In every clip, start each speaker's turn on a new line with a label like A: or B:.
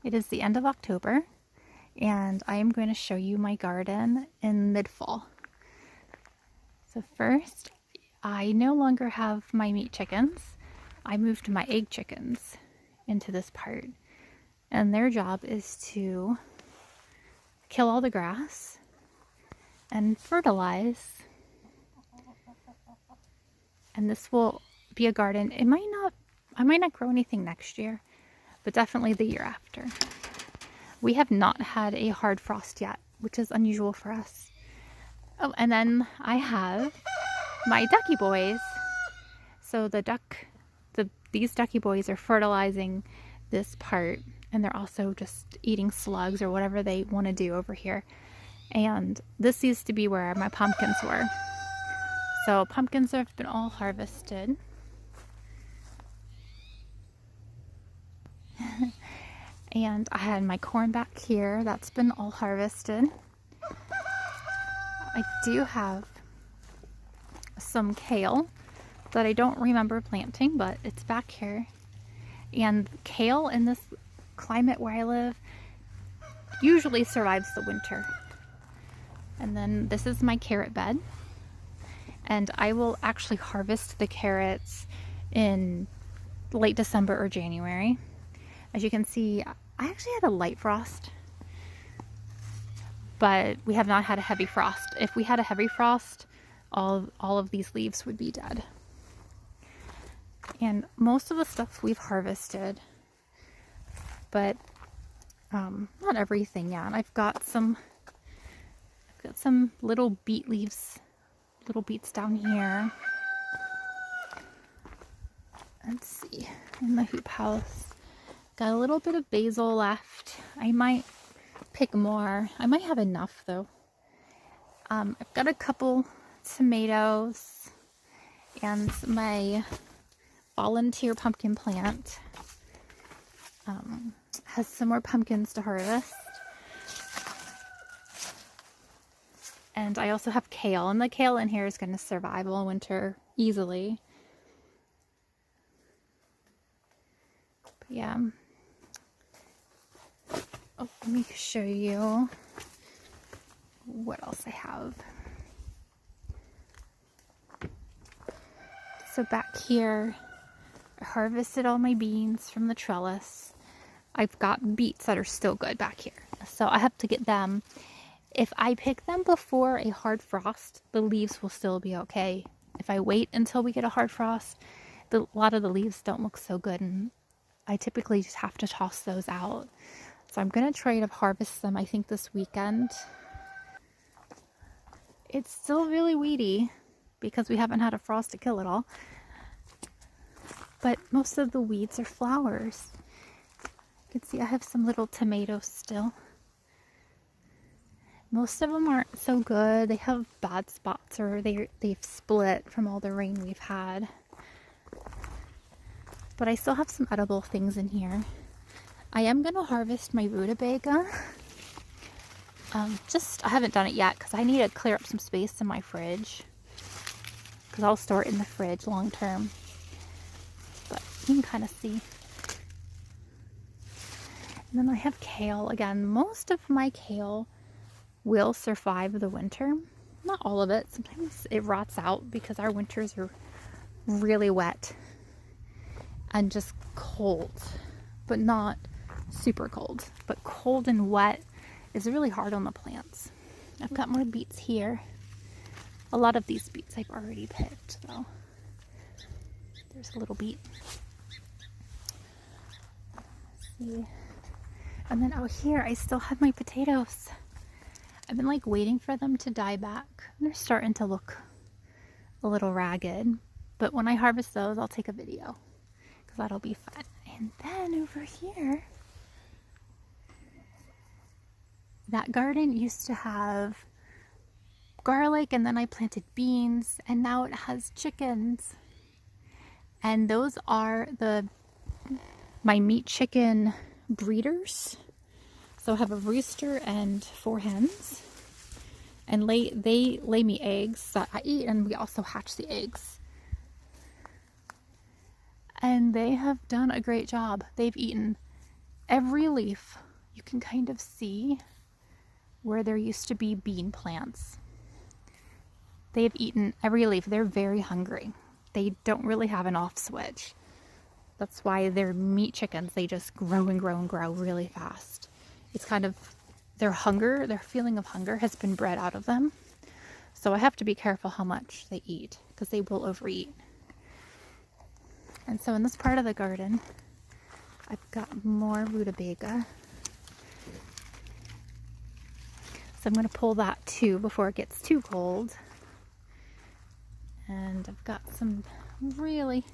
A: It is the end of October, and I am going to show you my garden in mid-fall. So first, I no longer have my meat chickens. I moved my egg chickens into this part, and their job is to kill all the grass and fertilize. And this will be a garden. I might not grow anything next year, but definitely the year after. We have not had a hard frost yet, which is unusual for us. Oh, and then I have my ducky boys. So these ducky boys are fertilizing this part, and they're also just eating slugs or whatever they want to do over here. And this used to be where my pumpkins were. So pumpkins have been all harvested. And I had my corn back here. That's been all harvested. I do have some kale that I don't remember planting, but it's back here. And kale in this climate where I live usually survives the winter. And then this is my carrot bed. And I will actually harvest the carrots in late December or January. As you can see, I actually had a light frost, but we have not had a heavy frost. If we had a heavy frost, all of these leaves would be dead. And most of the stuff we've harvested, but not everything yet. I've got some little beet leaves, little beets down here. Let's see, in the hoop house. Got a little bit of basil left. I might pick more. I might have enough though. I've got a couple tomatoes and my volunteer pumpkin plant has some more pumpkins to harvest. And I also have kale, and the kale in here is going to survive all winter easily. But yeah. Oh, let me show you what else I have. So back here, I harvested all my beans from the trellis. I've got beets that are still good back here, so I have to get them. If I pick them before a hard frost, the leaves will still be okay. If I wait until we get a hard frost, a lot of the leaves don't look so good, and I typically just have to toss those out. So I'm going to try to harvest them, I think, this weekend. It's still really weedy because we haven't had a frost to kill it all. But most of the weeds are flowers. You can see I have some little tomatoes still. Most of them aren't so good. They have bad spots, or they've split from all the rain we've had. But I still have some edible things in here. I am going to harvest my rutabega. I haven't done it yet because I need to clear up some space in my fridge. Because I'll store it in the fridge long term. But you can kind of see. And then I have kale. Again, most of my kale will survive the winter. Not all of it. Sometimes it rots out because our winters are really wet and just cold, but not super cold. But cold and wet is really hard on the plants. I've got more beets here. A lot of these beets I've already picked though. There's a little beet. Let's see. And then out here I still have my potatoes. I've been like waiting for them to die back. They're starting to look a little ragged, but when I harvest those, I'll take a video because that'll be fun. And then over here, that garden used to have garlic, and then I planted beans, and now it has chickens. And those are my meat chicken breeders. So I have a rooster and 4 hens, and they lay me eggs that I eat, and we also hatch the eggs. And they have done a great job. They've eaten every leaf you can kind of see where there used to be bean plants. They have eaten every leaf. They're very hungry. They don't really have an off switch. That's why they're meat chickens. They just grow and grow and grow really fast. It's kind of their hunger, their feeling of hunger has been bred out of them. So I have to be careful how much they eat because they will overeat. And so in this part of the garden, I've got more rutabega. So I'm going to pull that too before it gets too cold. And I've got some really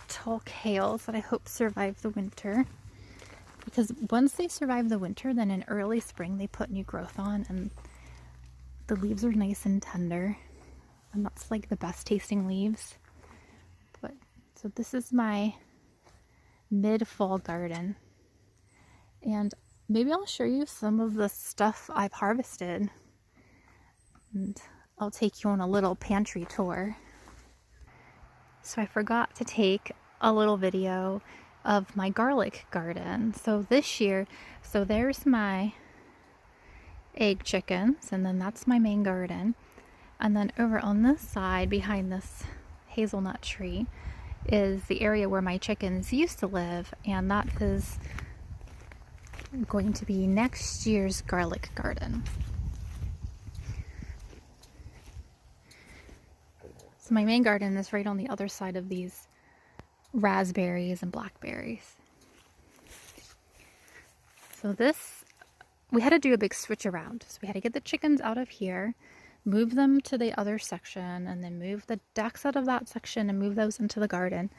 A: tall kales that I hope survive the winter. Because once they survive the winter, then in early spring they put new growth on and the leaves are nice and tender. And that's like the best tasting leaves. But so this is my mid-fall garden. And maybe I'll show you some of the stuff I've harvested. And I'll take you on a little pantry tour. So I forgot to take a little video of my garlic garden. So this year, so there's my egg chickens, and then that's my main garden. And then over on this side, behind this hazelnut tree, is the area where my chickens used to live, and that is going to be next year's garlic garden. So my main garden is right on the other side of these raspberries and blackberries. So this, we had to do a big switch around. So we had to get the chickens out of here, move them to the other section, and then move the ducks out of that section and move those into the garden.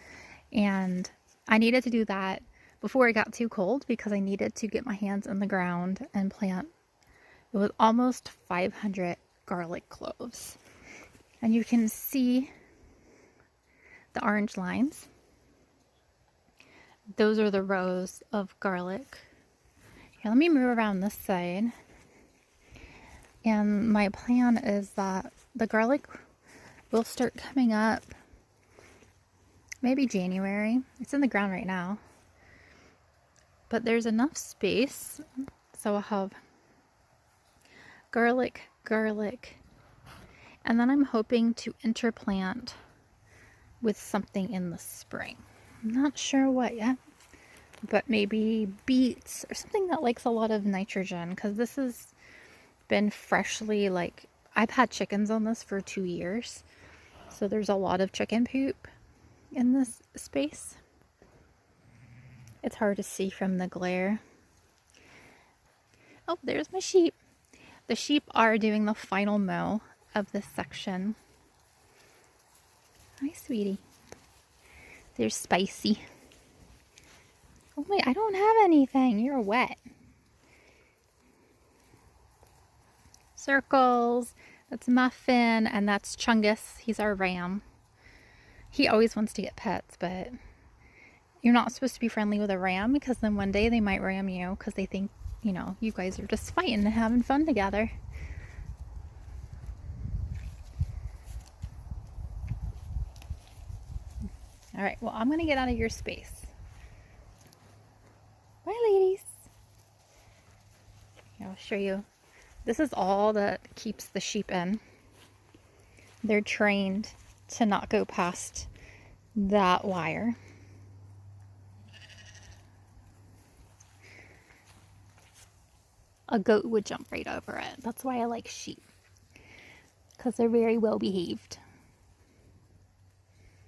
A: And I needed to do that before it got too cold because I needed to get my hands in the ground and plant. It was almost 500 garlic cloves. And you can see the orange lines. Those are the rows of garlic. Here, let me move around this side. And my plan is that the garlic will start coming up maybe January. It's in the ground right now. But there's enough space, so I'll have garlic, and then I'm hoping to interplant with something in the spring. I'm not sure what yet, but maybe beets or something that likes a lot of nitrogen, because this has been freshly, like, I've had chickens on this for 2 years, so there's a lot of chicken poop in this space. It's hard to see from the glare. Oh, there's my sheep. The sheep are doing the final mow of this section. Hi, sweetie. They're spicy. Oh wait, I don't have anything. You're wet. Circles. That's Muffin, and that's Chungus. He's our ram. He always wants to get pets, but you're not supposed to be friendly with a ram because then one day they might ram you because they think, you know, you guys are just fighting and having fun together. All right, well, I'm going to get out of your space. Bye, ladies. Here, I'll show you. This is all that keeps the sheep in. They're trained to not go past that wire. A goat would jump right over it. That's why I like sheep, because they're very well behaved.